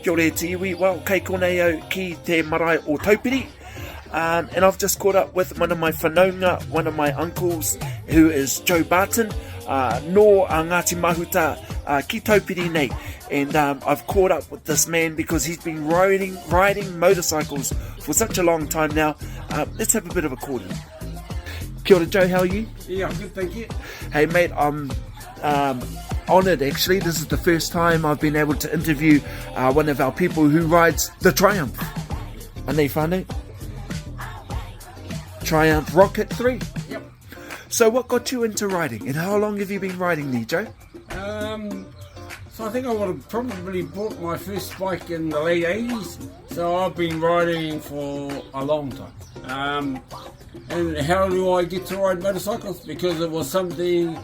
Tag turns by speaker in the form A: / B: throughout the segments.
A: Kia ora te iwi, well, kei konei au ki te marae o Taupiri. And I've just caught up with one of my whanaunga, one of my uncles, who is Joe Barton, no Ngāti Mahuta ki Taupiri nei. And I've caught up with this man because he's been riding motorcycles for such a long time now. Let's have a bit of a call. Kia ora Joe, how are you?
B: Yeah, I'm good, thank you.
A: Hey mate, I'm honoured actually. This is the first time I've been able to interview one of our people who rides the Triumph. Anei whānau? Triumph Rocket3.
B: Yep.
A: So what got you into riding and how long have you been riding these, Joe?
B: So I think I would have probably bought my first bike in the late 80s. So I've been riding for a long time. And how do I get to ride motorcycles? Because it was something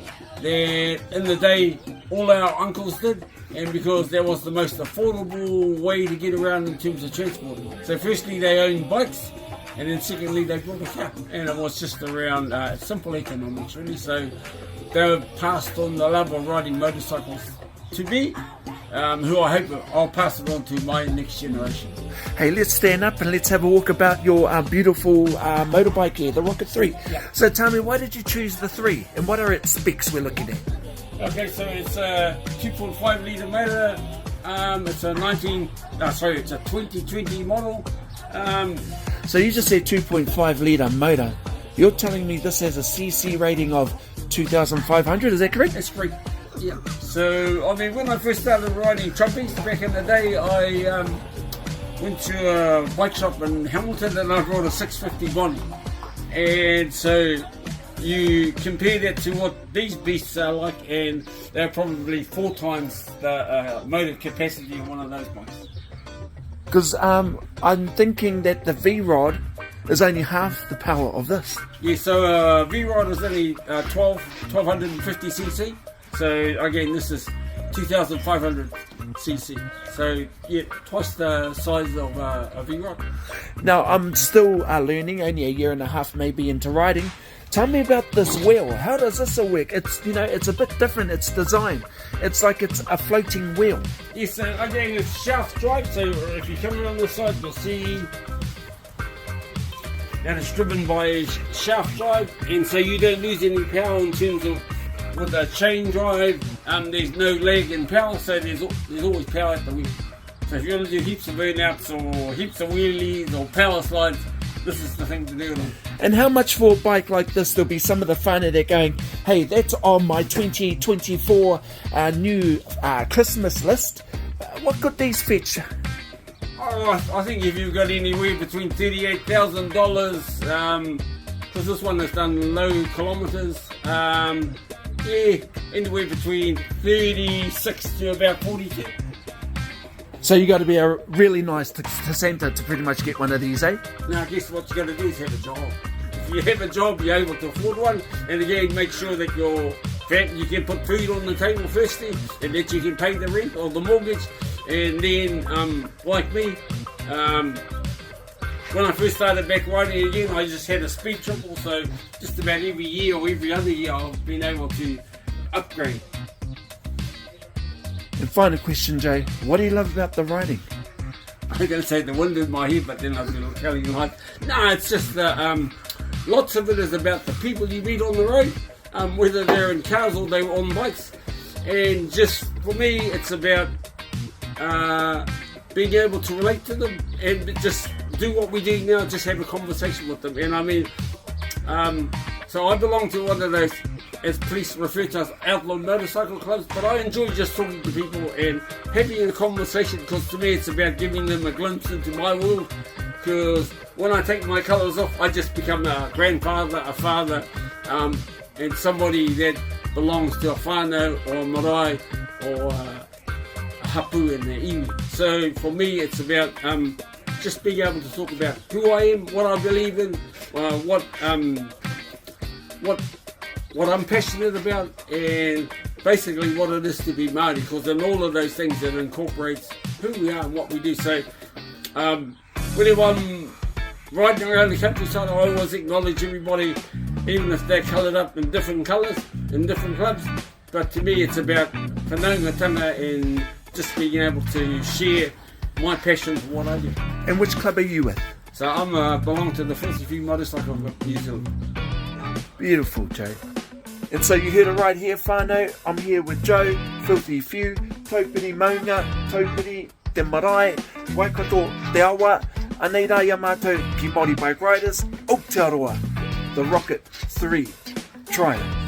B: that in the day all our uncles did, and because that was the most affordable way to get around in terms of transport. So firstly they owned bikes, and then secondly they bought a car, and it was just around simple economics really. So they passed on the love of riding motorcycles to me, who I hope I'll pass it on to my next generation.
A: Hey, let's stand up and let's have a walk about your beautiful motorbike here, the Rocket3.
B: Yeah.
A: So tell me, why did you choose the 3 and what are its specs we're looking at?
B: Okay, so it's a 2.5 litre motor. It's a 2020 model.
A: So you just said 2.5 litre motor. You're telling me this has a CC rating of 2,500, is that correct?
B: That's correct. Yeah. So, I mean, when I first started riding Trumpies back in the day, I went to a bike shop in Hamilton and I brought a 650 Bonnie. And so you compare that to what these beasts are like, and they're probably 4 times the motor capacity of one of those bikes.
A: Because I'm thinking that the V-Rod is only half the power of this.
B: Yeah, so V-Rod is only 1250cc. So again, this is 2,500cc. So yeah, twice the size of a V-Rod.
A: Now I'm still learning, only a year and a half maybe into riding. Tell me about this wheel. How does this all work? It's it's a bit different. It's designed. It's like it's a floating wheel.
B: Yes, so again it's shaft drive. So if you come around the side, you'll see that it's driven by a shaft drive, and so you don't lose any power in terms of with a chain drive. There's no lag in power, so there's always power at the wheel. So if you want to do heaps of burnouts or heaps of wheelies or power slides, this is the thing to do.
A: And how much for a bike like this? There'll be some of the whānau that going, hey, that's on my 2024 new Christmas list. What could these fetch?
B: Oh, I think if you've got anywhere between $38,000, because this one has done low kilometres, yeah, anywhere between 36 to about 42.
A: So you got to be a really nice centre to pretty much get one of these, eh?
B: Now, I guess what you got to do is have a job. If you have a job, you're able to afford one, and again, make sure that you're fat, you can put food on the table firstly, and that you can pay the rent or the mortgage, and then, like me, when I first started back riding again, I just had a speed triple, so just about every year or every other year I've been able to upgrade.
A: And final question, Jay, what do you love about the riding?
B: I'm going to say the wind in my head, but then I was going to tell you like, no, it's just lots of it is about the people you meet on the road, whether they're in cars or they're on bikes, and just for me it's about being able to relate to them and just do what we do now, just have a conversation with them. And I mean, so I belong to one of those, as police refer to as outlaw motorcycle clubs, but I enjoy just talking to people and having a conversation, because to me it's about giving them a glimpse into my world, because when I take my colours off I just become a grandfather, a father, and somebody that belongs to a whānau or a marae or a hapu in the iwi. So for me it's about just being able to talk about who I am, what I believe in, what I'm passionate about, and basically what it is to be Māori, because in all of those things it incorporates who we are and what we do. So whenever I'm riding around the countryside, I always acknowledge everybody, even if they're coloured up in different colours, in different clubs. But to me it's about whanaungatanga and just being able to share my passion for what I do.
A: And which club are you with?
B: So I'm belong to the Filthy Few Motorcycle of New Zealand.
A: Beautiful, Joe. And so you heard it right here, whānau. I'm here with Joe, Filthy Few, Taupiri Maunga, Taupiri, Te Marae, Waikato, Te Awa, anei rā ia mātou ki Māori Bike Riders, Aotearoa, the Rocket 3, Triumph.